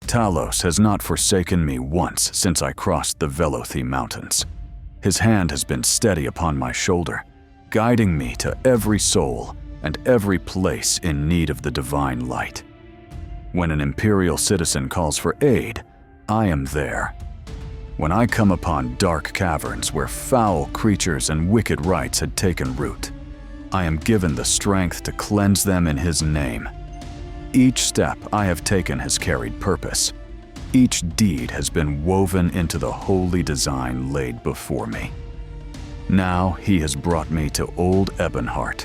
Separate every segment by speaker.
Speaker 1: Talos has not forsaken me once since I crossed the Velothi Mountains. His hand has been steady upon my shoulder, guiding me to every soul and every place in need of the divine light. When an Imperial citizen calls for aid, I am there. When I come upon dark caverns where foul creatures and wicked rites had taken root, I am given the strength to cleanse them in his name. Each step I have taken has carried purpose. Each deed has been woven into the holy design laid before me. Now he has brought me to Old Ebonheart,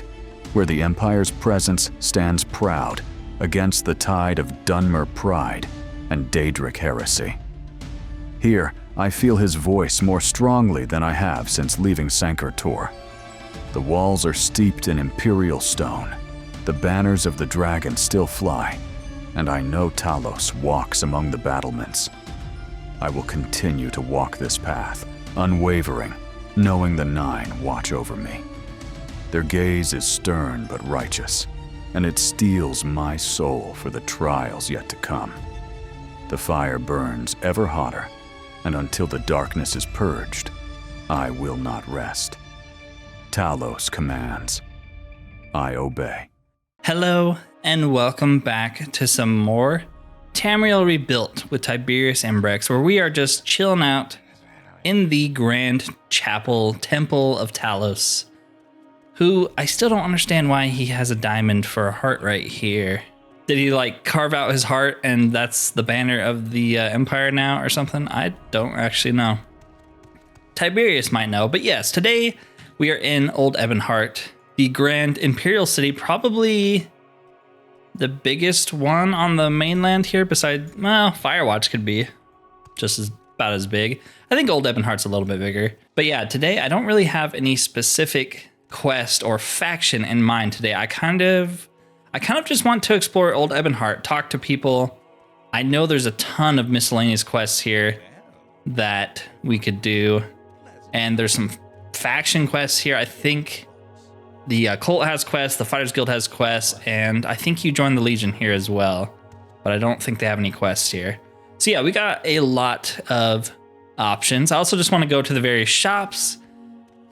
Speaker 1: where the Empire's presence stands proud against the tide of Dwemer pride and Daedric heresy. Here, I feel his voice more strongly than I have since leaving Sancor-Tor. The walls are steeped in Imperial stone. The banners of the dragon still fly, and I know Talos walks among the battlements. I will continue to walk this path, unwavering, knowing the Nine watch over me. Their gaze is stern but righteous, and it steels my soul for the trials yet to come. The fire burns ever hotter, and until the darkness is purged, I will not rest. Talos commands. I obey.
Speaker 2: Hello, and welcome back to some more Tamriel Rebuilt with Tiberius and Brex, where we are just chilling out in the Grand Chapel Temple of Talos, who I still don't understand why he has a diamond for a heart right here. Did he like carve out his heart and that's the banner of the Empire now or something? I don't actually know. Tiberius might know, but yes, today we are in Old Ebonheart, the Grand Imperial City, probably the biggest one on the mainland here besides, well, Firewatch could be just about as big. I think Old Ebonheart's a little bit bigger. But yeah, today I don't really have any specific quest or faction in mind today. I kind of just want to explore Old Ebonheart, talk to people. I know there's a ton of miscellaneous quests here that we could do. And there's some faction quests here. I think the Cult has quests, the Fighters Guild has quests, and I think you joined the Legion here as well. But I don't think they have any quests here. So yeah, we got a lot of options. I also just want to go to the various shops,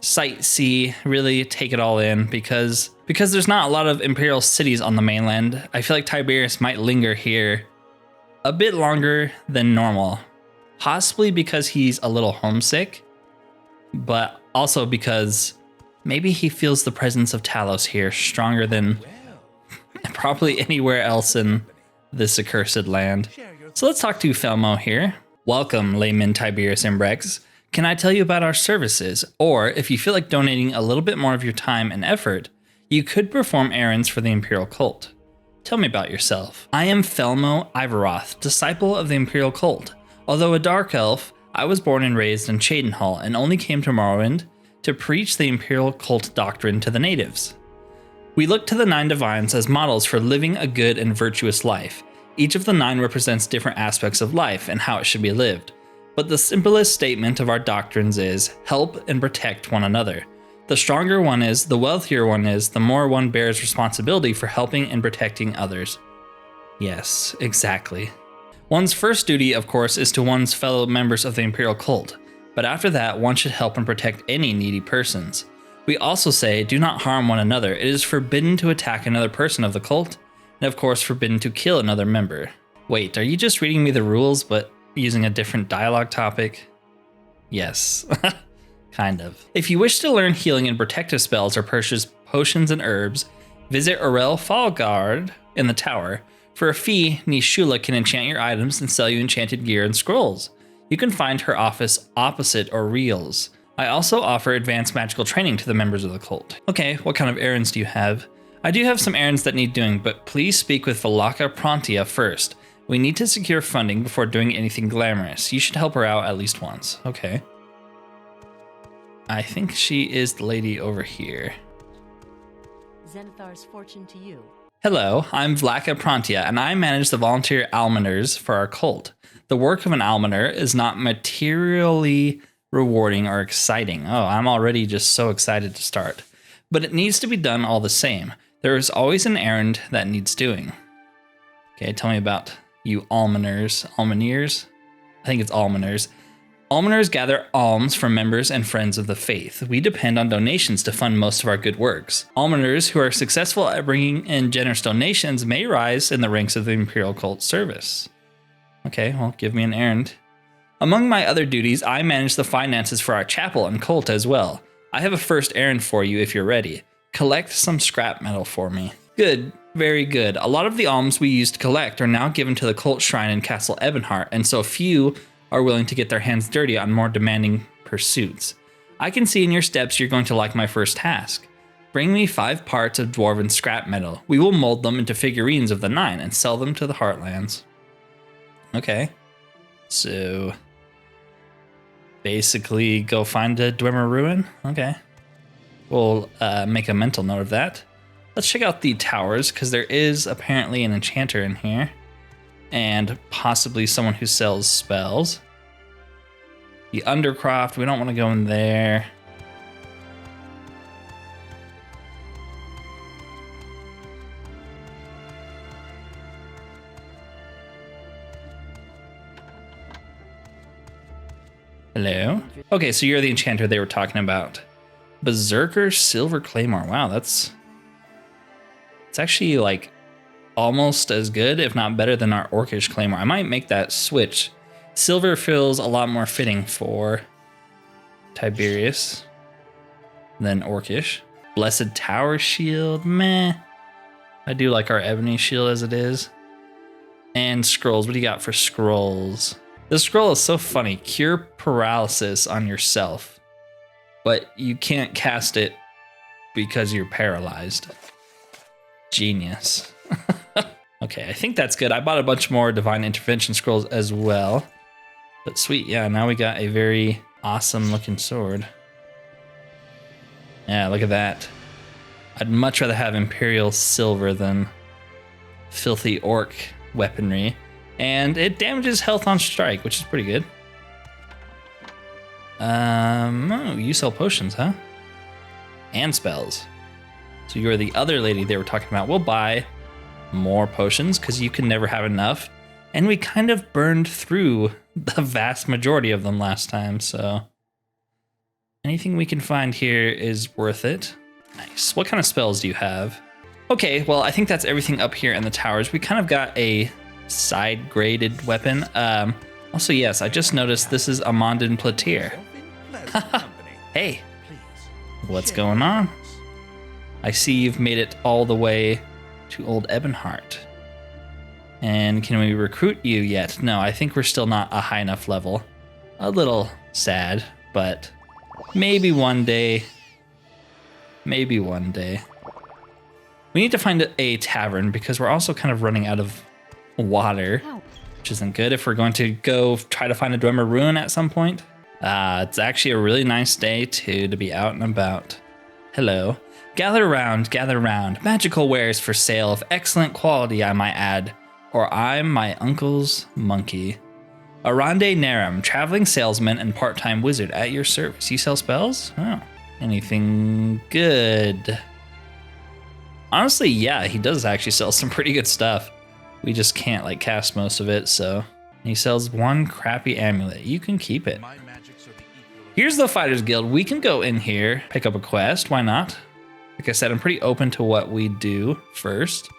Speaker 2: sightsee, really take it all in, because there's not a lot of Imperial cities on the mainland. I feel like Tiberius might linger here a bit longer than normal, possibly because he's a little homesick, but also because maybe he feels the presence of Talos here stronger than probably anywhere else in this accursed land. So let's talk to Felmo here. Welcome, layman Tiberius and Brex. Can I tell you about our services? Or if you feel like donating a little bit more of your time and effort, you could perform errands for the Imperial Cult. Tell me about yourself. I am Felmo Ivaroth, disciple of the Imperial Cult. Although a dark elf, I was born and raised in Cheydinhall and only came to Morrowind to preach the Imperial Cult doctrine to the natives. We look to the Nine Divines as models for living a good and virtuous life. Each of the nine represents different aspects of life and how it should be lived. But the simplest statement of our doctrines is, help and protect one another. The stronger one is, the wealthier one is, the more one bears responsibility for helping and protecting others. Yes, exactly. One's first duty, of course, is to one's fellow members of the Imperial Cult, but after that, one should help and protect any needy persons. We also say, do not harm one another. It is forbidden to attack another person of the cult, and of course forbidden to kill another member. Wait, are you just reading me the rules, but using a different dialogue topic? Yes, kind of. If you wish to learn healing and protective spells or purchase potions and herbs, visit Aurel Fallguard in the tower. For a fee, Nishula can enchant your items and sell you enchanted gear and scrolls. You can find her office opposite Aurel's. I also offer advanced magical training to the members of the cult. Okay, what kind of errands do you have? I do have some errands that need doing, but please speak with Valaka Prontia first. We need to secure funding before doing anything glamorous. You should help her out at least once. Okay. I think she is the lady over here.
Speaker 3: Zenithar's fortune to you.
Speaker 2: Hello, I'm Vlaka Prontia, and I manage the volunteer almoners for our cult. The work of an almoner is not materially rewarding or exciting. Oh, I'm already just so excited to start. But it needs to be done all the same. There is always an errand that needs doing. Okay, tell me about you almoners. I think it's almoners. Almoners gather alms from members and friends of the faith. We depend on donations to fund most of our good works. Almoners who are successful at bringing in generous donations may rise in the ranks of the Imperial Cult service. Okay, well, give me an errand. Among my other duties, I manage the finances for our chapel and cult as well. I have a first errand for you if you're ready. Collect some scrap metal for me. Good, very good. A lot of the alms we used to collect are now given to the cult shrine in Castle Ebonheart, and so few are willing to get their hands dirty on more demanding pursuits. I can see in your steps you're going to like my first task. Bring me 5 parts of dwarven scrap metal. We will mold them into figurines of the 9 and sell them to the Heartlands. Okay. So basically go find a Dwemer ruin? Okay. We'll make a mental note of that. Let's check out the towers, because there is apparently an enchanter in here. And possibly someone who sells spells. The Undercroft, we don't want to go in there. Hello? Okay, so you're the enchanter they were talking about. Berserker Silver Claymore. Wow, it's actually like almost as good, if not better than our Orcish Claymore. I might make that switch. Silver feels a lot more fitting for Tiberius than Orcish. Blessed Tower Shield, meh. I do like our Ebony Shield as it is. And scrolls, what do you got for scrolls? This scroll is so funny. Cure paralysis on yourself, but you can't cast it because you're paralyzed. Genius. Okay, I think that's good. I bought a bunch more Divine Intervention scrolls as well. But sweet, yeah, now we got a very awesome looking sword. Yeah, look at that. I'd much rather have Imperial Silver than filthy orc weaponry. And it damages health on strike, which is pretty good. Oh, you sell potions, huh? And spells. So you're the other lady they were talking about. We'll buy more potions because you can never have enough. And we kind of burned through the vast majority of them last time, so anything we can find here is worth it. Nice. What kind of spells do you have? Okay, well, I think that's everything up here in the towers. We kind of got a side graded weapon. Also, yes, I just noticed this is a Mondin Plateer. Hey, what's going on? I see you've made it all the way to Old Ebonheart. And can we recruit you yet? No, I think we're still not a high enough level. A little sad, but maybe one day. Maybe one day. We need to find a tavern because we're also kind of running out of water, which isn't good if we're going to go try to find a Dwemer ruin at some point. It's actually a really nice day too to be out and about. Hello. Gather round. Magical wares for sale of excellent quality, I might add. Or I'm my uncle's monkey. Arande Narum, traveling salesman and part-time wizard at your service. You sell spells? Oh, anything good? Honestly, yeah, he does actually sell some pretty good stuff. We just can't like cast most of it, so. He sells one crappy amulet. You can keep it. Here's the Fighters Guild. We can go in here, pick up a quest. Why not? Like I said, I'm pretty open to what we do first.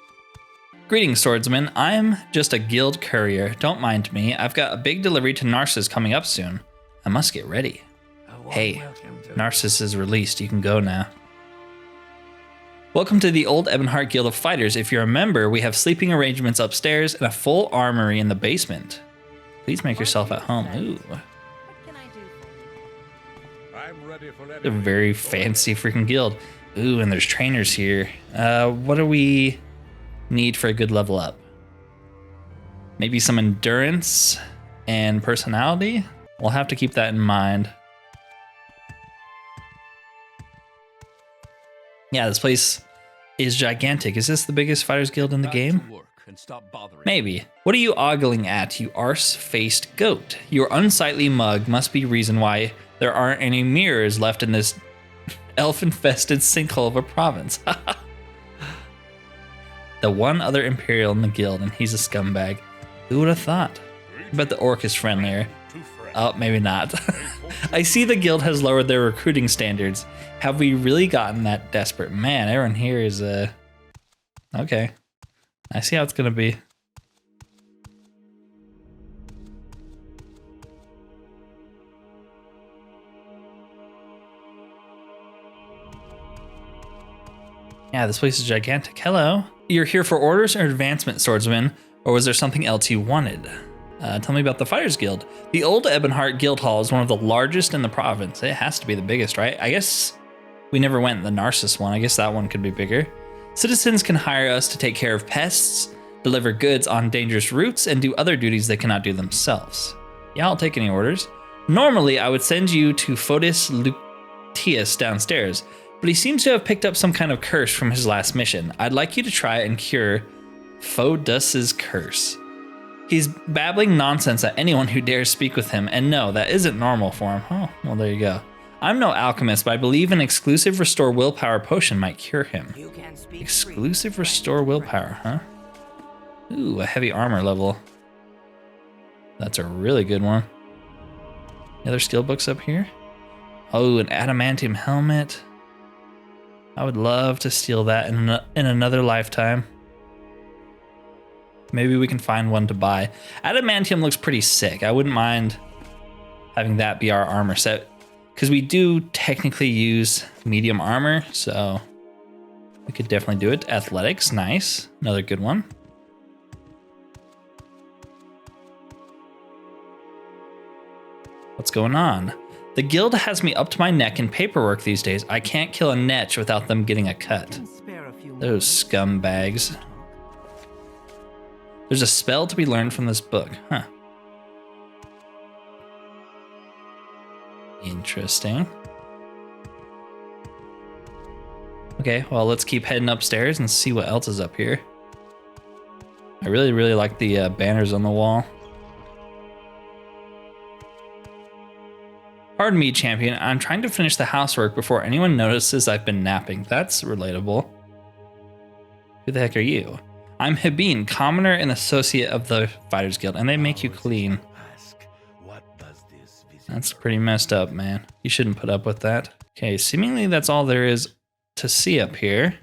Speaker 2: Greetings, swordsman. I'm just a guild courier. Don't mind me. I've got a big delivery to Narcissus coming up soon. I must get ready. Hey, Narcissus is released. You can go now. Welcome to the Old Ebonheart Guild of Fighters. If you're a member, we have sleeping arrangements upstairs and a full armory in the basement. Please make yourself at home. Ooh. A very fancy freaking guild. Ooh, and there's trainers here. What do we need for a good level up? Maybe some endurance and personality? We'll have to keep that in mind. Yeah, this place is gigantic. Is this the biggest Fighters Guild in the game? Maybe. What are you ogling at, you arse-faced goat? Your unsightly mug must be reason why there aren't any mirrors left in this elf-infested sinkhole of a province. The one other Imperial in the guild, and he's a scumbag. Who would have thought? But the orc is friendlier. Oh, maybe not. I see the guild has lowered their recruiting standards. Have we really gotten that desperate? Man, everyone here is, okay. I see how it's gonna be. Yeah, this place is gigantic. Hello. You're here for orders or advancement, swordsman, or was there something else you wanted? Tell me about the Fighters Guild. The Old Ebonheart Guild Hall is one of the largest in the province. It has to be the biggest, right? I guess we never went in the Narcissus one. I guess that one could be bigger. Citizens can hire us to take care of pests, deliver goods on dangerous routes, and do other duties they cannot do themselves. Yeah, I'll take any orders. Normally, I would send you to Fotis Luteus downstairs, but he seems to have picked up some kind of curse from his last mission. I'd like you to try and cure Fodus's curse. He's babbling nonsense at anyone who dares speak with him, and no, that isn't normal for him. Oh, well, there you go. I'm no alchemist, but I believe an exclusive restore willpower potion might cure him. Exclusive restore willpower, huh? Ooh, a heavy armor level. That's a really good one. Any other skill books up here? Oh, an adamantium helmet. I would love to steal that in another lifetime. Maybe we can find one to buy. Adamantium looks pretty sick. I wouldn't mind having that be our armor set, because we do technically use medium armor, so we could definitely do it. Athletics, nice. Another good one. What's going on? The guild has me up to my neck in paperwork these days. I can't kill a netch without them getting a cut. Those scumbags. There's a spell to be learned from this book, huh? Interesting. Okay, well, let's keep heading upstairs and see what else is up here. I really, really like the banners on the wall. Pardon me, champion. I'm trying to finish the housework before anyone notices I've been napping. That's relatable. Who the heck are you? I'm Habeen, commoner and associate of the Fighters Guild, and they make you clean. That's pretty messed up, man. You shouldn't put up with that. Okay, seemingly that's all there is to see up here.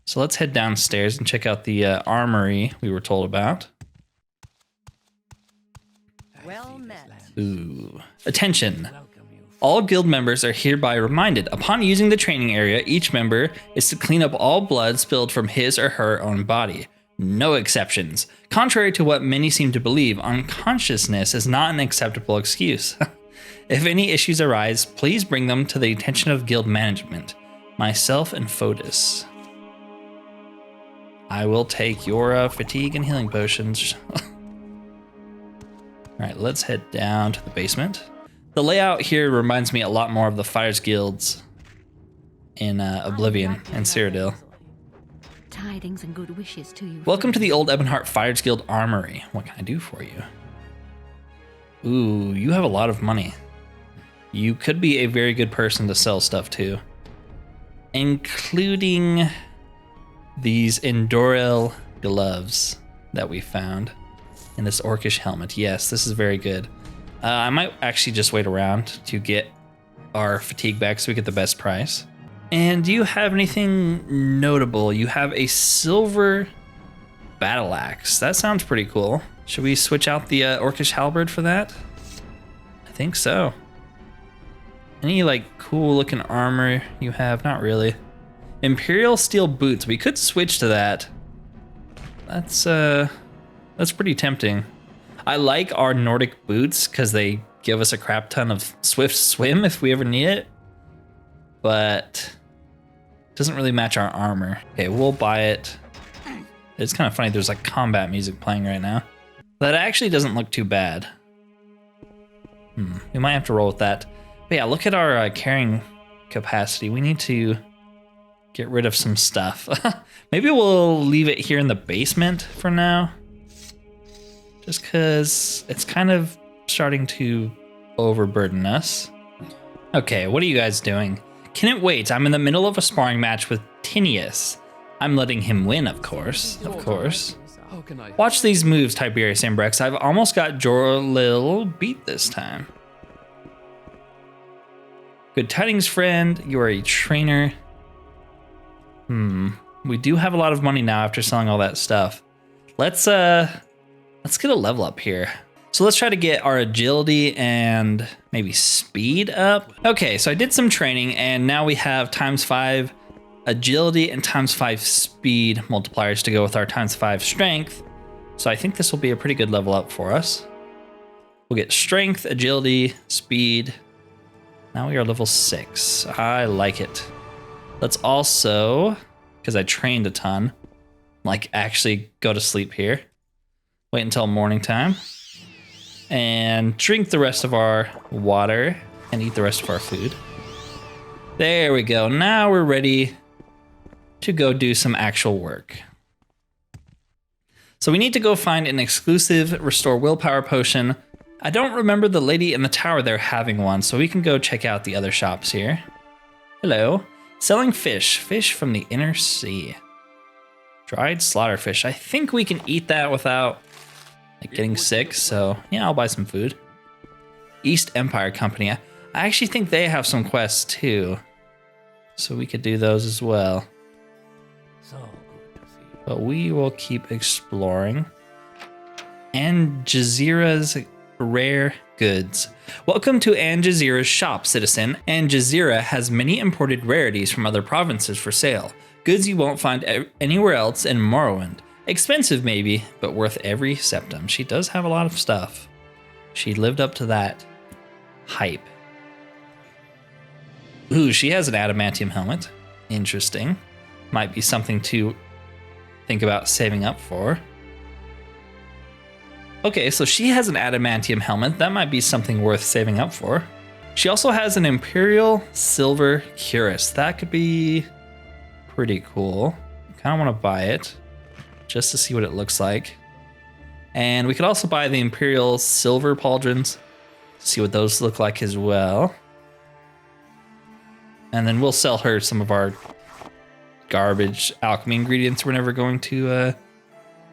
Speaker 2: So let's head downstairs and check out the armory we were told about.
Speaker 3: Well met.
Speaker 2: Ooh. Attention. All guild members are hereby reminded, upon using the training area, each member is to clean up all blood spilled from his or her own body. No exceptions. Contrary to what many seem to believe, unconsciousness is not an acceptable excuse. If any issues arise, please bring them to the attention of guild management. Myself and Fotis. I will take your fatigue and healing potions. Alright, let's head down to the basement. The layout here reminds me a lot more of the Fighters Guilds in Oblivion and Cyrodiil.
Speaker 3: Tidings and good wishes to you.
Speaker 2: Welcome to the Old Ebonheart Fighters Guild Armory. What can I do for you? Ooh, you have a lot of money. You could be a very good person to sell stuff to, including these Endorel gloves that we found and this orcish helmet. Yes, this is very good. I might actually just wait around to get our fatigue back so we get the best price. And do you have anything notable? You have a silver battle axe. That sounds pretty cool. Should we switch out the orcish halberd for that? I think so. Any like cool looking armor you have? Not really. Imperial steel boots. We could switch to that. That's pretty tempting. I like our Nordic boots because they give us a crap ton of swift swim if we ever need it, but it doesn't really match our armor. Okay, we'll buy it. It's kind of funny, there's like combat music playing right now. That actually doesn't look too bad. We might have to roll with that. But yeah, look at our carrying capacity. We need to get rid of some stuff. Maybe we'll leave it here in the basement for now. Just because it's kind of starting to overburden us. Okay, what are you guys doing? Can it wait? I'm in the middle of a sparring match with Tinius. I'm letting him win, of course. Of course. Watch these moves, Tiberius and Brex. I've almost got Jorlil beat this time. Good tidings, friend. You are a trainer. We do have a lot of money now after selling all that stuff. Let's get a level up here. So let's try to get our agility and maybe speed up. Okay, so I did some training and now we have ×5 agility and ×5 speed multipliers to go with our ×5 strength. So I think this will be a pretty good level up for us. We'll get strength, agility, speed. Now we are level 6. I like it. Let's also, because I trained a ton, like actually go to sleep here. Wait until morning time. And drink the rest of our water and eat the rest of our food. There we go. Now we're ready to go do some actual work. So we need to go find an exclusive restore willpower potion. I don't remember the lady in the tower there having one, so we can go check out the other shops here. Hello. Selling fish. Fish from the inner sea. Dried slaughterfish. I think we can eat that without like getting sick, so yeah, I'll buy some food. East Empire Company. I actually think they have some quests too, so we could do those as well. But we will keep exploring. And Jazeera's rare goods. Welcome to An Jazeera's shop, citizen. An Jazeera has many imported rarities from other provinces for sale. Goods you won't find anywhere else in Morrowind. Expensive maybe, but worth every septum. She does have a lot of stuff. She lived up to that hype. Ooh, she has an adamantium helmet. Interesting. Might be something to think about saving up for. Okay, so she has an adamantium helmet. That might be something worth saving up for. She also has an Imperial silver cuirass. That could be pretty cool. I kind of want to buy it just to see what it looks like. And we could also buy the Imperial silver pauldrons, see what those look like as well. And then we'll sell her some of our garbage alchemy ingredients we're never going to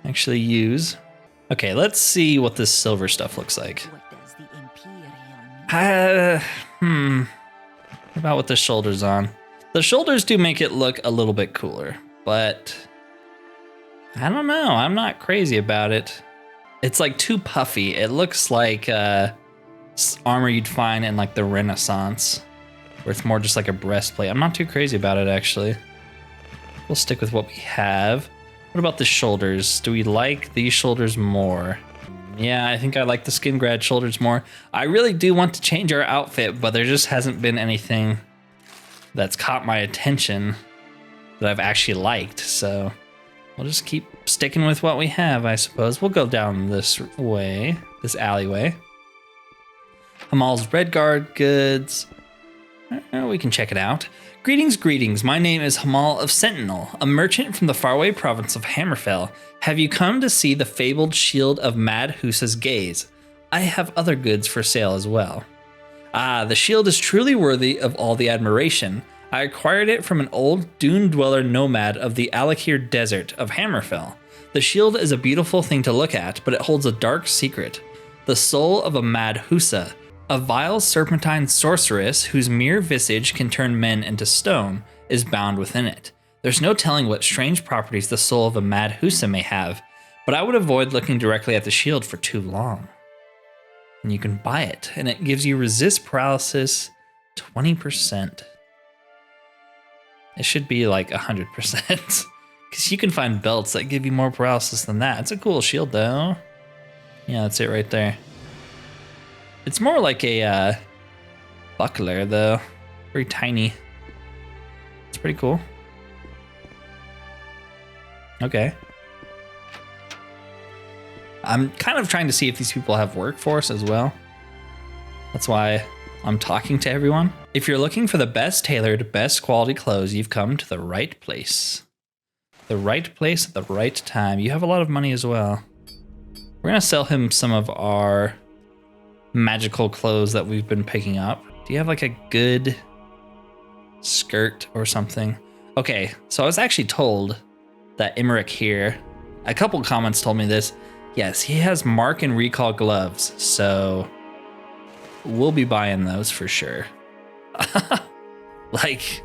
Speaker 2: actually use. Okay, let's see what this silver stuff looks like.
Speaker 3: What does the Imperial
Speaker 2: What about with the shoulders on? The shoulders do make it look a little bit cooler, but I don't know. I'm not crazy about it. It's like too puffy. It looks like armor you'd find in like the Renaissance, where it's more just like a breastplate. I'm not too crazy about it, actually. We'll stick with what we have. What about the shoulders? Do we like these shoulders more? Yeah, I think I like the skin grad shoulders more. I really do want to change our outfit, but there just hasn't been anything that's caught my attention that I've actually liked. So we'll just keep sticking with what we have, I suppose. We'll go down this way, this alleyway. Hamal's Redguard goods. We can check it out. Greetings, greetings. My name is Hamal of Sentinel, a merchant from the faraway province of Hammerfell. Have you come to see the fabled shield of Mad Husa's gaze? I have other goods for sale as well. Ah, the shield is truly worthy of all the admiration. I acquired it from an old dune dweller nomad of the Alakir Desert of Hammerfell. The shield is a beautiful thing to look at, but it holds a dark secret. The soul of a Mad Husa, a vile serpentine sorceress whose mere visage can turn men into stone, is bound within it. There's no telling what strange properties the soul of a Mad Husa may have, but I would avoid looking directly at the shield for too long. And you can buy it, and it gives you resist paralysis 20%. It should be like 100%, because you can find belts that give you more paralysis than that. It's a cool shield, though. Yeah, that's it right there. It's more like a buckler, though. Very tiny. It's pretty cool. Okay. I'm kind of trying to see if these people have workforce as well. That's why I'm talking to everyone. If you're looking for the best tailored, best quality clothes, you've come to the right place. The right place at the right time. You have a lot of money as well. We're going to sell him some of our magical clothes that we've been picking up. Do you have like a good skirt or something? Okay, so I was actually told that Imric here A couple comments told me this. Yes, he has mark and recall gloves, so we'll be buying those for sure. Like,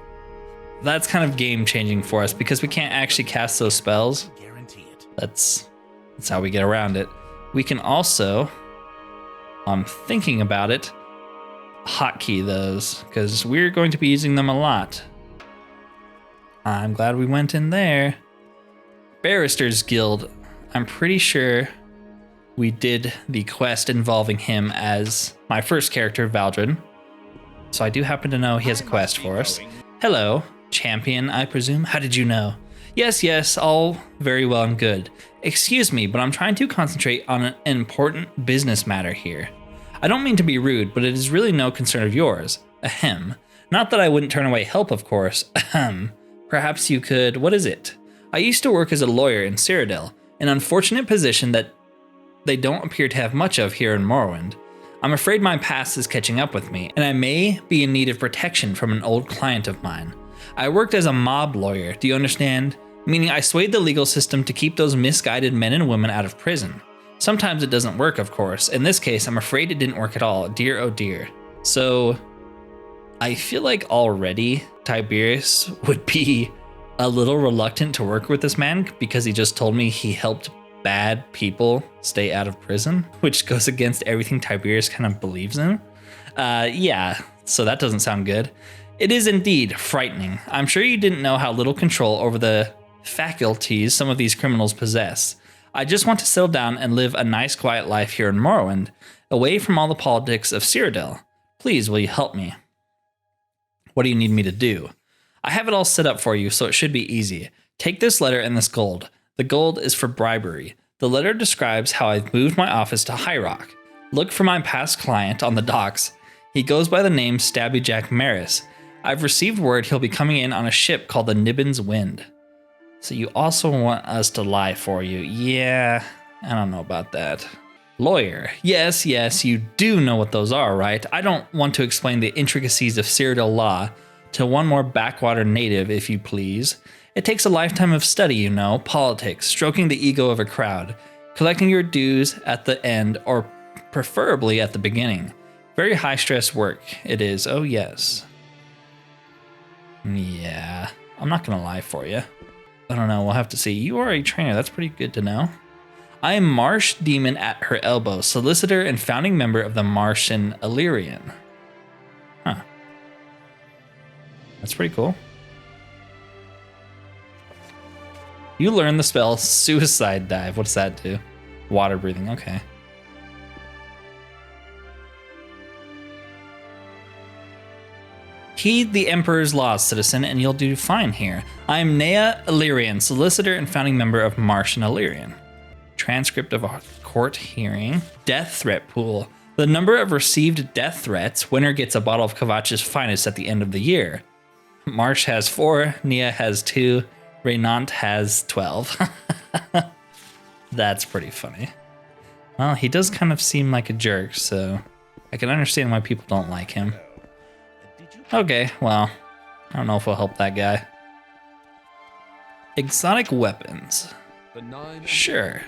Speaker 2: that's kind of game changing for us because we can't actually cast those spells. That's how we get around it. We can also, I'm thinking about it, hotkey those because we're going to be using them a lot. I'm glad we went in there. Barrister's Guild. I'm pretty sure we did the quest involving him as my first character, Valdrin. So I do happen to know he has a quest for us. Hello, champion, I presume. How did you know? Yes, all very well and good. Excuse me, but I'm trying to concentrate on an important business matter here. I don't mean to be rude, but it is really no concern of yours. Ahem. Not that I wouldn't turn away help, of course. Ahem. Perhaps you could, what is it? I used to work as a lawyer in Cyrodiil, an unfortunate position that they don't appear to have much of here in Morrowind. I'm afraid my past is catching up with me, and I may be in need of protection from an old client of mine. I worked as a mob lawyer, do you understand? Meaning I swayed the legal system to keep those misguided men and women out of prison. Sometimes it doesn't work, of course. In this case, I'm afraid it didn't work at all. Dear, oh dear. So, I feel like already Tiberius would be a little reluctant to work with this man because he just told me he helped bad people stay out of prison, which goes against everything Tiberius kind of believes in. Yeah, so that doesn't sound good. It is indeed frightening. I'm sure you didn't know how little control over the faculties some of these criminals possess. I just want to settle down and live a nice quiet life here in Morrowind, away from all the politics of Cyrodiil. Please, will you help me? What do you need me to do? I have it all set up for you, so it should be easy. Take this letter and this gold. The gold is for bribery. The letter describes how I've moved my office to High Rock. Look for my past client on the docks. He goes by the name Stabby Jack Maris. I've received word he'll be coming in on a ship called the Nibbin's Wind. So you also want us to lie for you. Yeah, I don't know about that. Lawyer. Yes, you do know what those are, right? I don't want to explain the intricacies of Cyrodiil law to one more backwater native, if you please. It takes a lifetime of study, you know, politics, stroking the ego of a crowd, collecting your dues at the end, or preferably at the beginning. Very high-stress work, it is, oh yes. Yeah, I'm not gonna lie for you. I don't know, we'll have to see. You are a trainer, that's pretty good to know. I am Marsh Demon at her elbow, solicitor and founding member of the Martian Illyrian. Huh. That's pretty cool. You learn the spell Suicide Dive. What's that do? Water breathing, okay. Heed the Emperor's laws, citizen, and you'll do fine here. I am Nea Illyrian, solicitor and founding member of Martian Illyrian. Transcript of a court hearing. Death threat pool. The number of received death threats. Winner gets a bottle of Kavach's finest at the end of the year. Marsh has 4, Nia has 2, Reynant has 12. That's pretty funny. Well, he does kind of seem like a jerk, so I can understand why people don't like him. Okay, well, I don't know if we'll help that guy. Exotic weapons. Sure.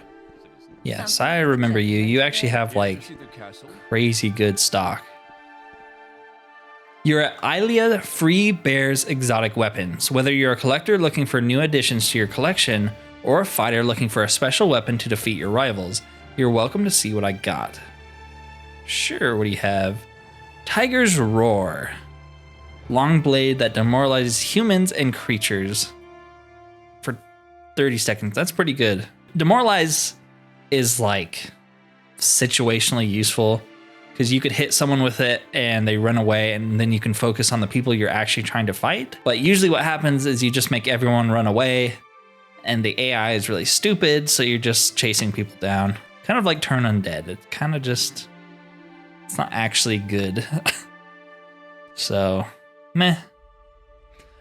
Speaker 2: Yes, I remember you. You actually have, like, crazy good stock. You're at Ilia Free Bears Exotic Weapons. Whether you're a collector looking for new additions to your collection, or a fighter looking for a special weapon to defeat your rivals, you're welcome to see what I got. Sure, what do you have? Tiger's Roar. Long blade that demoralizes humans and creatures for 30 seconds. That's pretty good. Demoralize is like situationally useful because you could hit someone with it and they run away and then you can focus on the people you're actually trying to fight. But usually what happens is you just make everyone run away and the AI is really stupid, so you're just chasing people down. Kind of like Turn Undead. It kind of just, it's not actually good. So, meh.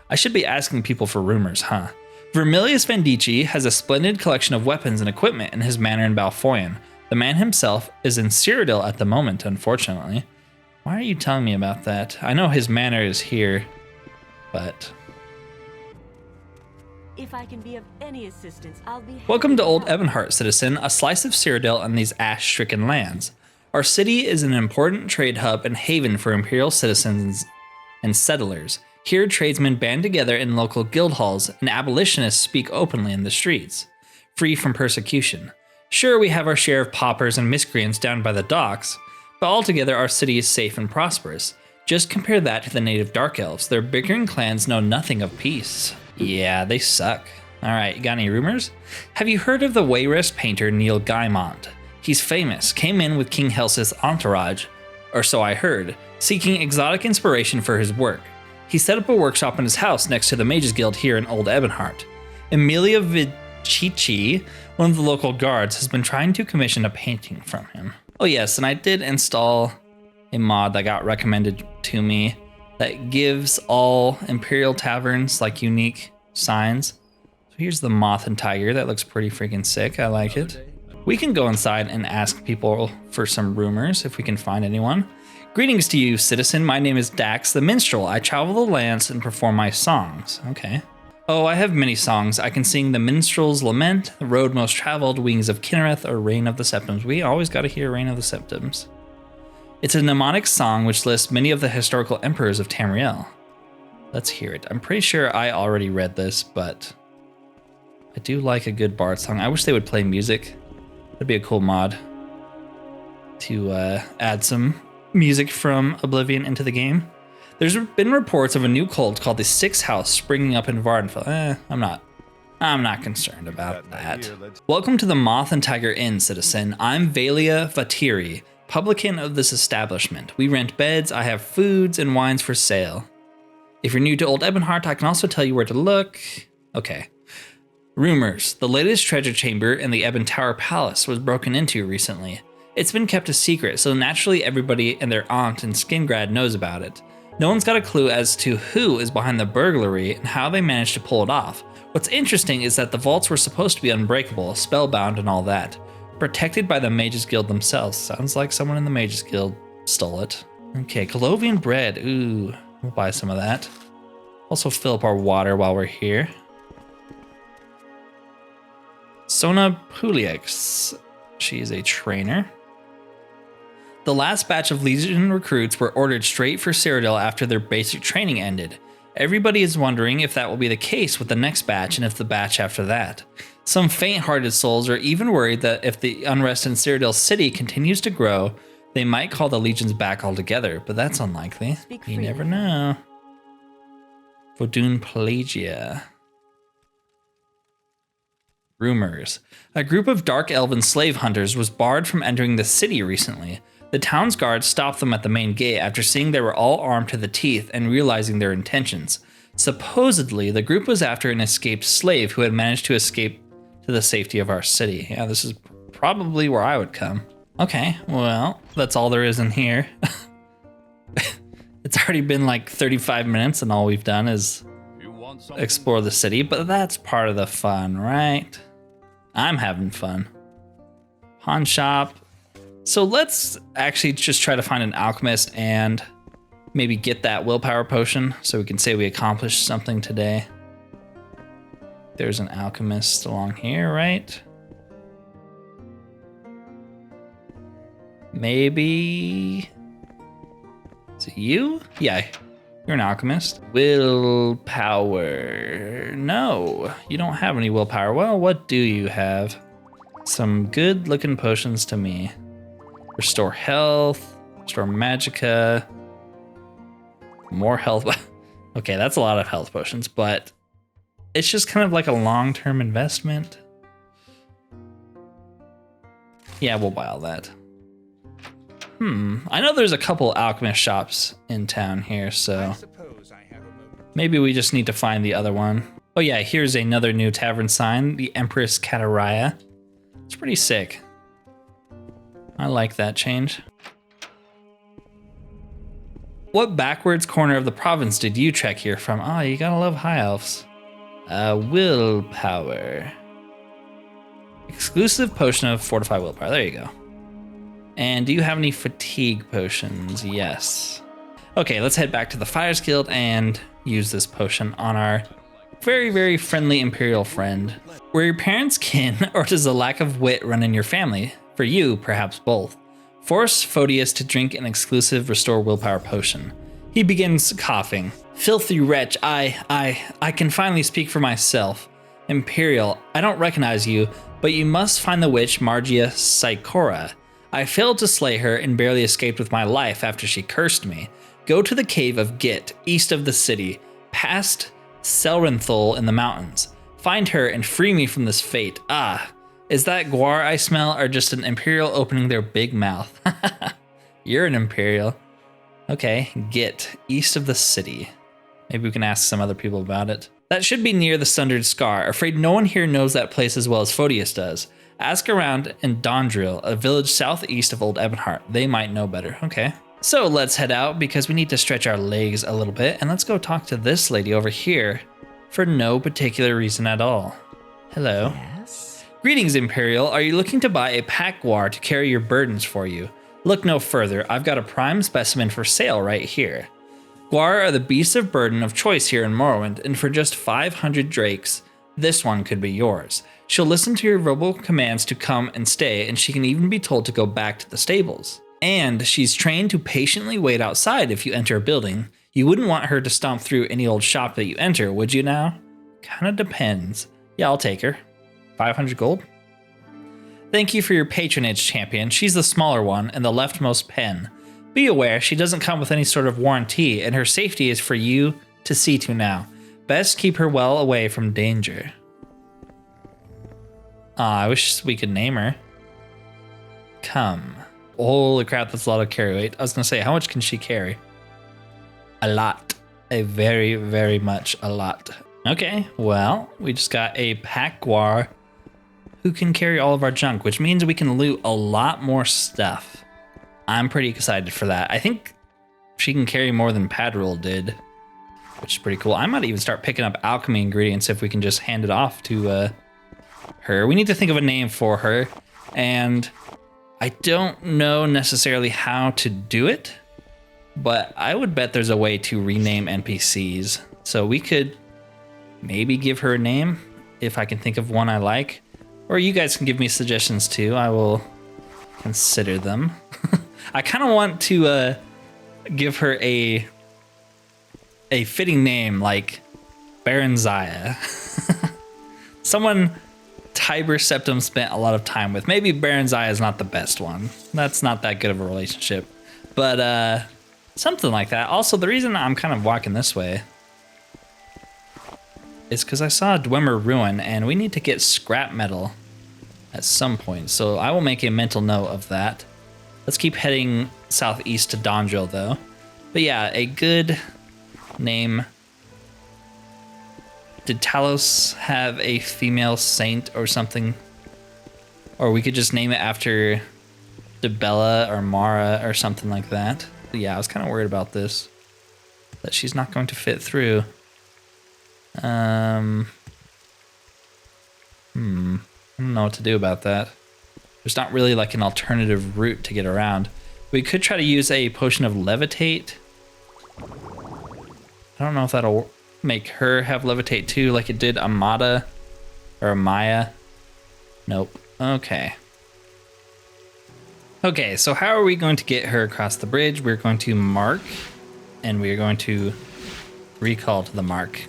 Speaker 2: I should be asking people for rumors, huh? Vermilius Vendici has a splendid collection of weapons and equipment in his manor in Balfoyan. The man himself is in Cyrodiil at the moment, unfortunately. Why are you telling me about that? I know his manor is here, but...
Speaker 3: If I can be of any assistance, I'll be happy
Speaker 2: Welcome to Old
Speaker 3: help.
Speaker 2: Ebonheart, citizen, a slice of Cyrodiil on these ash-stricken lands. Our city is an important trade hub and haven for Imperial citizens and settlers. Here, tradesmen band together in local guild halls, and abolitionists speak openly in the streets, free from persecution. Sure, we have our share of paupers and miscreants down by the docks, but altogether our city is safe and prosperous. Just compare that to the native Dark Elves. Their bickering clans know nothing of peace. Yeah, they suck. Alright, you got any rumors? Have you heard of the Wayrest painter Neil Gaimont? He's famous, came in with King Helsith's entourage, or so I heard, seeking exotic inspiration for his work. He set up a workshop in his house next to the Mages Guild here in Old Ebonheart. Emilia Vichichi, one of the local guards, has been trying to commission a painting from him. Oh yes, and I did install a mod that got recommended to me that gives all Imperial taverns like unique signs. So here's the moth and tiger. That looks pretty freaking sick. I like it. We can go inside and ask people for some rumors if we can find anyone. Greetings to you, citizen. My name is Dax the Minstrel. I travel the lands and perform my songs. Okay. Oh, I have many songs. I can sing the Minstrel's Lament, The Road Most Traveled, Wings of Kinnereth, or Reign of the Septims. We always got to hear Reign of the Septims. It's a mnemonic song which lists many of the historical emperors of Tamriel. Let's hear it. I'm pretty sure I already read this, but I do like a good bard song. I wish they would play music. That'd be a cool mod to add some music from Oblivion into the game. There's been reports of a new cult called the Sixth House springing up in Vardenfell. I'm not concerned about that. Welcome to the Moth and Tiger Inn, citizen. I'm Valia Vatiri, publican of this establishment. We rent beds, I have foods and wines for sale. If you're new to Old Ebonheart, I can also tell you where to look. Okay. Rumors. The latest treasure chamber in the Ebon Tower Palace was broken into recently. It's been kept a secret, so naturally everybody and their aunt in Skingrad knows about it. No one's got a clue as to who is behind the burglary and how they managed to pull it off. What's interesting is that the vaults were supposed to be unbreakable, spellbound and all that. Protected by the Mages Guild themselves. Sounds like someone in the Mages Guild stole it. Okay, Colovian bread. Ooh, we'll buy some of that. Also fill up our water while we're here. Sona Puliax. She is a trainer. The last batch of Legion recruits were ordered straight for Cyrodiil after their basic training ended. Everybody is wondering if that will be the case with the next batch and if the batch after that. Some faint-hearted souls are even worried that if the unrest in Cyrodiil City continues to grow, they might call the legions back altogether, but that's unlikely. You never know. Vodun Pelagia. Rumors. A group of dark elven slave hunters was barred from entering the city recently. The town's guards stopped them at the main gate after seeing they were all armed to the teeth and realizing their intentions. Supposedly, the group was after an escaped slave who had managed to escape to the safety of our city. Yeah, this is probably where I would come. Okay, well, that's all there is in here. It's already been like 35 minutes and all we've done is explore the city, but that's part of the fun, right? I'm having fun. Pawn shop. So let's actually just try to find an alchemist and maybe get that willpower potion so we can say we accomplished something today. There's an alchemist along here, right? Maybe... Is it you? Yeah, you're an alchemist. Willpower. No, you don't have any willpower. Well, what do you have? Some good looking potions to me. Restore health, restore magicka, more health. Okay, that's a lot of health potions, but it's just kind of like a long-term investment. Yeah, we'll buy all that. I know there's a couple alchemist shops in town here, so maybe we just need to find the other one. Oh yeah, here's another new tavern sign, the Empress Kataraya. It's pretty sick. I like that change. What backwards corner of the province did you trek here from? Oh, you gotta love high elves. Willpower. Exclusive potion of fortified willpower. There you go. And do you have any fatigue potions? Yes. Okay, let's head back to the Fires Guild and use this potion on our very, very friendly Imperial friend. Were your parents kin, or does a lack of wit run in your family? For you, perhaps both. Force Photius to drink an exclusive restore willpower potion. He begins coughing. Filthy wretch, I can finally speak for myself. Imperial, I don't recognize you, but you must find the witch Margia Psychora. I failed to slay her and barely escaped with my life after she cursed me. Go to the cave of Git, east of the city, past Selrenthal in the mountains. Find her and free me from this fate. Ah, is that Gwar I smell or just an Imperial opening their big mouth? You're an Imperial. Okay, Git, east of the city. Maybe we can ask some other people about it. That should be near the Sundered Scar. Afraid no one here knows that place as well as Photius does. Ask around in Dondril, a village southeast of Old Ebonheart. They might know better. Okay. So let's head out because we need to stretch our legs a little bit, and let's go talk to this lady over here for no particular reason at all. Hello.
Speaker 3: Yes?
Speaker 2: Greetings, Imperial. Are you looking to buy a pack war to carry your burdens for you? Look no further. I've got a prime specimen for sale right here. Gwar are the beasts of burden of choice here in Morrowind, and for just 500 drakes, this one could be yours. She'll listen to your verbal commands to come and stay, and she can even be told to go back to the stables. And she's trained to patiently wait outside if you enter a building. You wouldn't want her to stomp through any old shop that you enter, would you now? Kinda depends. Yeah, I'll take her. 500 gold? Thank you for your patronage, champion. She's the smaller one and the leftmost pen. Be aware, she doesn't come with any sort of warranty, and her safety is for you to see to now. Best keep her well away from danger. I wish we could name her. Come. Holy crap, that's a lot of carry weight. I was gonna say, how much can she carry? A lot. A very, very much a lot. Okay, well, we just got a pack war who can carry all of our junk, which means we can loot a lot more stuff. I'm pretty excited for that. I think she can carry more than Padril did, which is pretty cool. I might even start picking up alchemy ingredients if we can just hand it off to her. We need to think of a name for her, and I don't know necessarily how to do it, but I would bet there's a way to rename NPCs. So we could maybe give her a name if I can think of one I like, or you guys can give me suggestions too. I will consider them. I kind of want to give her a fitting name like Baronzaya. Someone Tiber Septim spent a lot of time with. Maybe Baronzaya is not the best one. That's not that good of a relationship. But something like that. Also, the reason I'm kind of walking this way is because I saw a Dwemer ruin, and we need to get scrap metal at some point. So I will make a mental note of that. Let's keep heading southeast to Dondril, though. But yeah, a good name. Did Talos have a female saint or something? Or we could just name it after Debella or Mara or something like that. But yeah, I was kind of worried about this. That she's not going to fit through. I don't know what to do about that. There's not really like an alternative route to get around. We could try to use a potion of levitate. I don't know if that'll make her have levitate too, like it did Amada or Amaya. Nope. Okay. Okay, so how are we going to get her across the bridge? We're going to mark, and we're going to recall to the mark.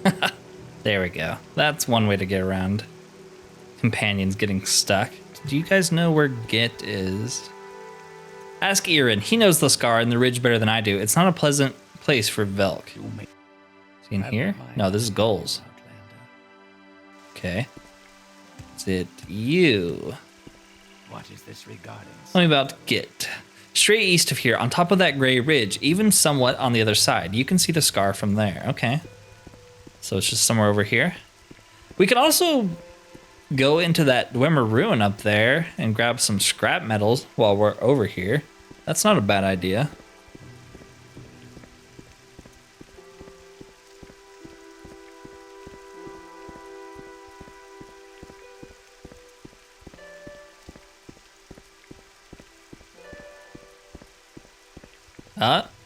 Speaker 2: There we go. That's one way to get around companions getting stuck. Do you guys know where Git is? Ask Irin. He knows the scar and the ridge better than I do. It's not a pleasant place for Velk. Is he in here? No, this is goals. Okay. Is it you?
Speaker 4: What is this regarding?
Speaker 2: Tell me about Git. Straight east of here, on top of that gray ridge, even somewhat on the other side. You can see the scar from there. Okay. So it's just somewhere over here. We could also go into that Dwemer ruin up there and grab some scrap metals while we're over here. That's not a bad idea.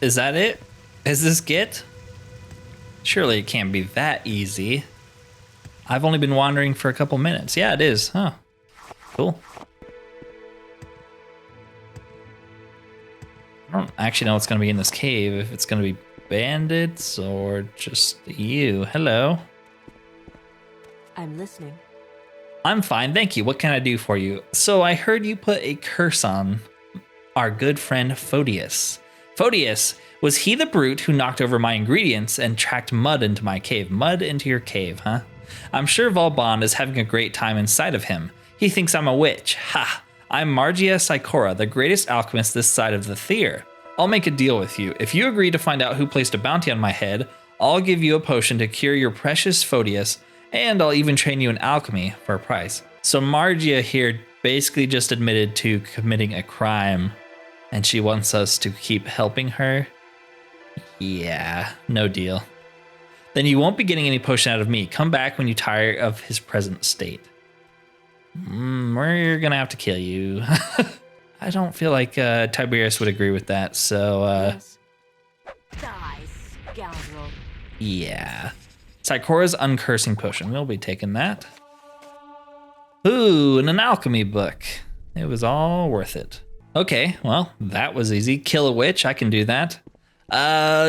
Speaker 2: Is that it? Is this Git? Surely it can't be that easy. I've only been wandering for a couple minutes. Yeah, it is. Huh. Cool. I don't actually know what's going to be in this cave. If it's going to be bandits or just you. Hello.
Speaker 3: I'm listening.
Speaker 2: I'm fine, thank you. What can I do for you? So I heard you put a curse on our good friend Photius. Photius, was he the brute who knocked over my ingredients and tracked mud into my cave? Mud into your cave, huh? I'm sure Valbond is having a great time inside of him. He thinks I'm a witch. Ha! I'm Margia Sicora, the greatest alchemist this side of the Thyr. I'll make a deal with you. If you agree to find out who placed a bounty on my head, I'll give you a potion to cure your precious Photius, and I'll even train you in alchemy for a price. So Margia here basically just admitted to committing a crime, and she wants us to keep helping her. Yeah, no deal. Then you won't be getting any potion out of me. Come back when you tire of his present state. We're gonna have to kill you. I don't feel like Tiberius would agree with that, so
Speaker 3: Yes. Die, scoundrel.
Speaker 2: yeah. Sycora's uncursing potion. We'll be taking that. Ooh, and an alchemy book. It was all worth it. Okay, well, that was easy. Kill a witch, I can do that.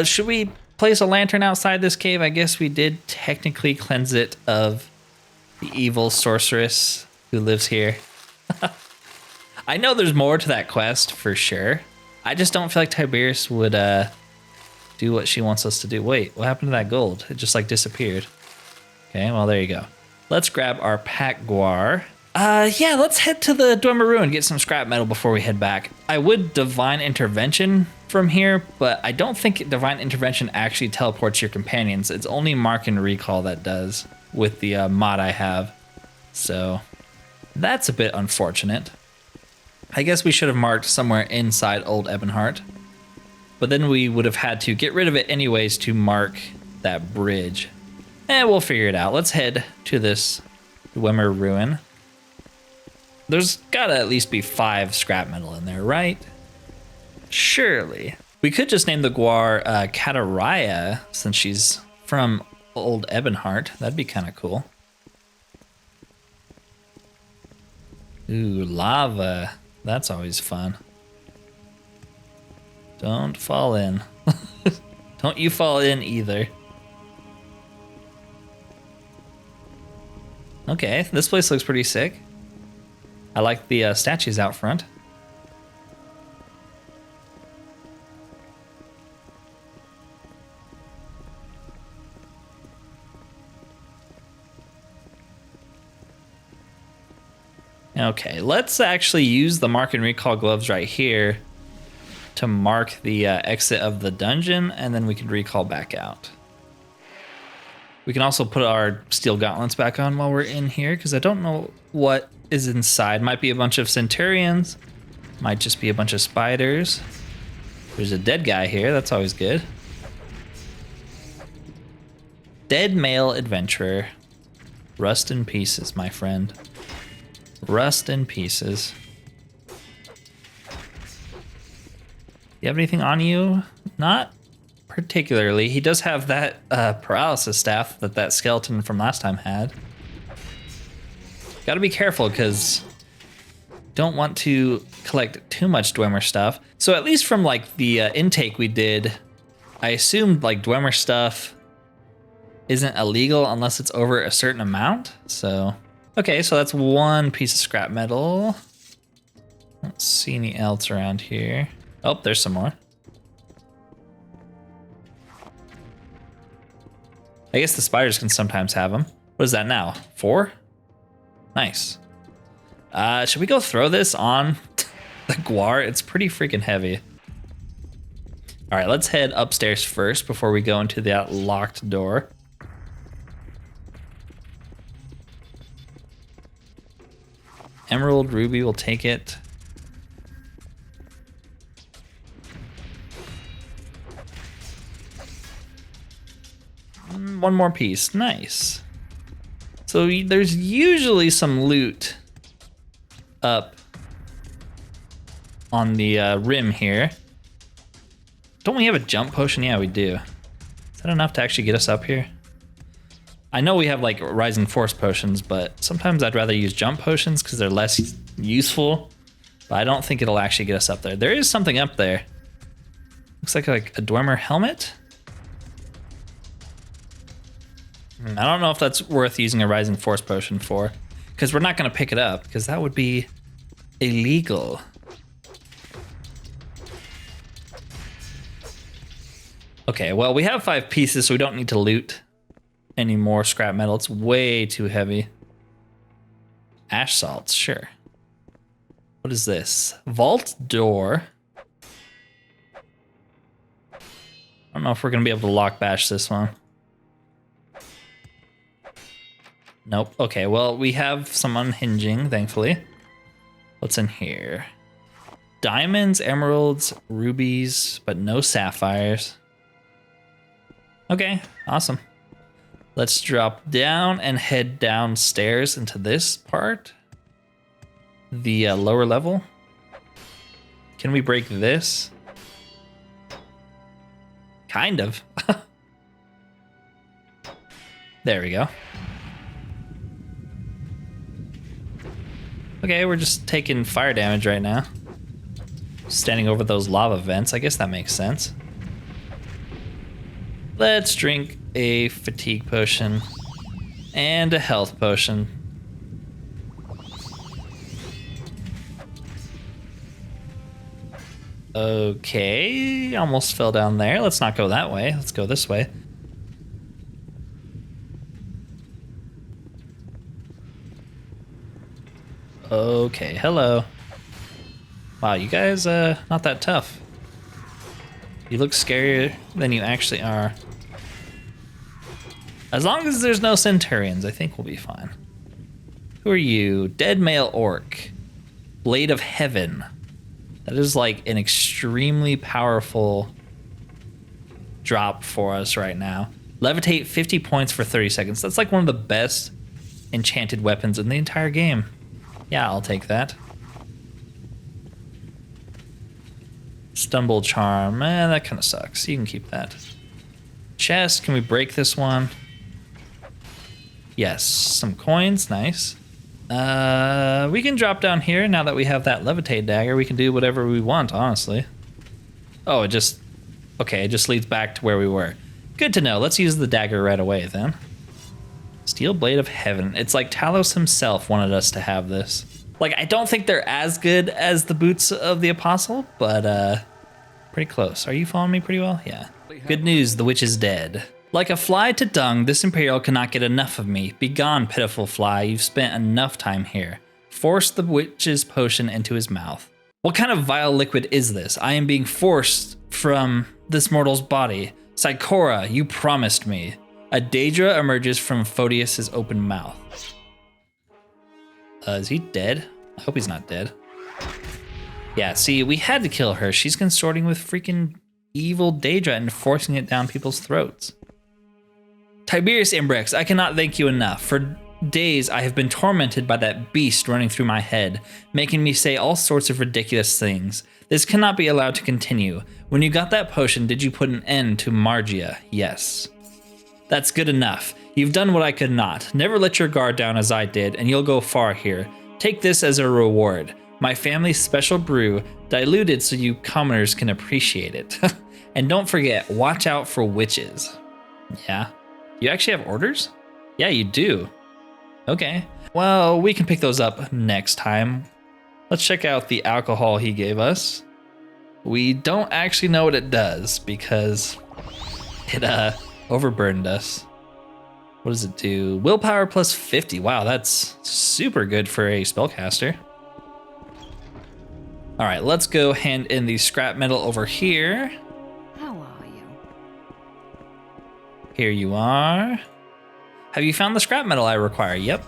Speaker 2: Should we place a lantern outside this cave? I guess we did technically cleanse it of the evil sorceress who lives here. I know there's more to that quest for sure. I just don't feel like Tiberius would do what she wants us to do. Wait, what happened to that gold? It just like disappeared. Okay, well, there you go. Let's grab our pack guar. Yeah, let's head to the Dwemer ruin, get some scrap metal before we head back. I would divine intervention from here, but I don't think divine intervention actually teleports your companions. It's only mark and recall that does with the mod I have. So that's a bit unfortunate. I guess we should have marked somewhere inside Old Ebonheart, but then we would have had to get rid of it anyways to mark that bridge. We'll figure it out. Let's head to this Dwemer ruin. There's gotta at least be 5 scrap metal in there, right? Surely. We could just name the guar Kataraya, since she's from Old Ebonheart. That'd be kind of cool. Ooh, lava. That's always fun. Don't fall in. Don't you fall in either. Okay, this place looks pretty sick. I like the statues out front. Okay, let's actually use the mark and recall gloves right here to mark the exit of the dungeon, and then we can recall back out. We can also put our steel gauntlets back on while we're in here, because I don't know what is inside. Might be a bunch of centurions, might just be a bunch of spiders. There's a dead guy here, that's always good. Dead male adventurer. Rust in pieces, my friend. Rust in pieces. You have anything on you? Not particularly. He does have that paralysis staff that skeleton from last time had. Gotta be careful, because don't want to collect too much Dwemer stuff. So at least from like the intake we did, I assumed like Dwemer stuff isn't illegal unless it's over a certain amount. So, okay, so that's 1 piece of scrap metal. Don't see any else around here. Oh, there's some more. I guess the spiders can sometimes have them. What is that now? 4? Nice. Should we go throw this on the guar? It's pretty freaking heavy. All right, let's head upstairs first before we go into that locked door. Emerald, ruby, we'll take it. One more piece, nice. So there's usually some loot up on the rim here. Don't we have a jump potion? Yeah, we do. Is that enough to actually get us up here? I know we have like rising force potions, but sometimes I'd rather use jump potions because they're less useful. But I don't think it'll actually get us up there. There is something up there. Looks like a Dwemer helmet. I don't know if that's worth using a rising force potion for, because we're not going to pick it up because that would be illegal. Okay, well, we have 5 pieces, so we don't need to loot any more scrap metal. It's way too heavy. Ash salts, sure. What is this? Vault door. I don't know if we're going to be able to lock bash this one. Nope. Okay, well, we have some unhinging, thankfully. What's in here? Diamonds, emeralds, rubies, but no sapphires. Okay, awesome. Let's drop down and head downstairs into this part. The lower level. Can we break this? Kind of. There we go. Okay, we're just taking fire damage right now. Standing over those lava vents. I guess that makes sense. Let's drink a fatigue potion and a health potion. Okay, almost fell down there. Let's not go that way. Let's go this way. Okay, hello. Wow, you guys, not that tough. You look scarier than you actually are. As long as there's no centurions, I think we'll be fine. Who are you? Dead male orc. Blade of Heaven. That is like an extremely powerful drop for us right now. Levitate 50 points for 30 seconds. That's like one of the best enchanted weapons in the entire game. Yeah, I'll take that. Stumble charm. That kind of sucks. You can keep that. Chest. Can we break this one? Yes. Some coins. Nice. We can drop down here now that we have that levitate dagger. We can do whatever we want, honestly. Oh, it just... Okay, it just leads back to where we were. Good to know. Let's use the dagger right away, then. Steel Blade of Heaven. It's like Talos himself wanted us to have this. Like, I don't think they're as good as the boots of the Apostle, but, pretty close. Are you following me pretty well? Yeah. Good news, the witch is dead. Like a fly to dung, this Imperial cannot get enough of me. Begone, pitiful fly, you've spent enough time here. Force the witch's potion into his mouth. What kind of vile liquid is this? I am being forced from this mortal's body. Psychora, you promised me. A Daedra emerges from Photius's open mouth. Is he dead? I hope he's not dead. Yeah, see, we had to kill her. She's consorting with freaking evil Daedra and forcing it down people's throats. Tiberius Imbrex, I cannot thank you enough. For days, I have been tormented by that beast running through my head, making me say all sorts of ridiculous things. This cannot be allowed to continue. When you got that potion, did you put an end to Margia? Yes. That's good enough. You've done what I could not. Never let your guard down as I did, and you'll go far here. Take this as a reward. My family's special brew, diluted so you commoners can appreciate it. And don't forget, watch out for witches. Yeah. You actually have orders? Yeah, you do. Okay. Well, we can pick those up next time. Let's check out the alcohol he gave us. We don't actually know what it does because it overburdened us. What does it do? Willpower plus 50. Wow, that's super good for a spellcaster. All right, let's go hand in the scrap metal over here.
Speaker 3: How are you?
Speaker 2: Here you are. Have you found the scrap metal I require? Yep.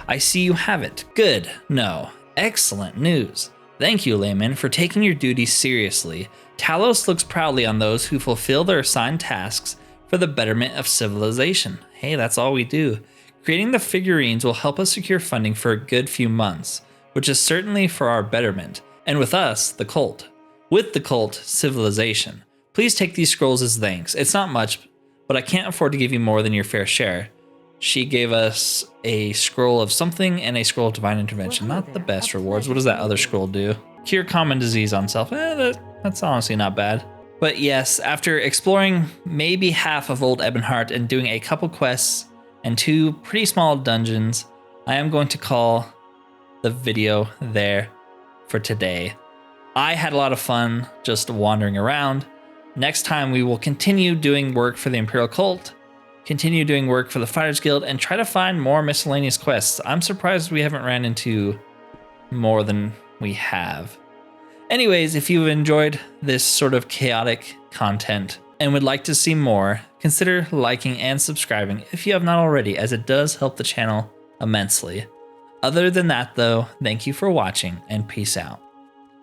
Speaker 2: I see you have it. Good. No. Excellent news. Thank you, layman, for taking your duties seriously. Talos looks proudly on those who fulfill their assigned tasks for the betterment of civilization. Hey, that's all we do. Creating the figurines will help us secure funding for a good few months, which is certainly for our betterment. And with us, the cult. With the cult, civilization. Please take these scrolls as thanks. It's not much, but I can't afford to give you more than your fair share. She gave us a scroll of something and a scroll of divine intervention. Not the best rewards. What does that other scroll do? Cure common disease on self. That's honestly not bad. But yes, after exploring maybe half of Old Ebonheart and doing a couple quests and 2 pretty small dungeons, I am going to call the video there for today. I had a lot of fun just wandering around. Next time we will continue doing work for the Imperial Cult, continue doing work for the Fighters Guild, and try to find more miscellaneous quests. I'm surprised we haven't ran into more than we have. Anyways, if you've enjoyed this sort of chaotic content and would like to see more, consider liking and subscribing if you have not already, as it does help the channel immensely. Other than that though, thank you for watching and peace out.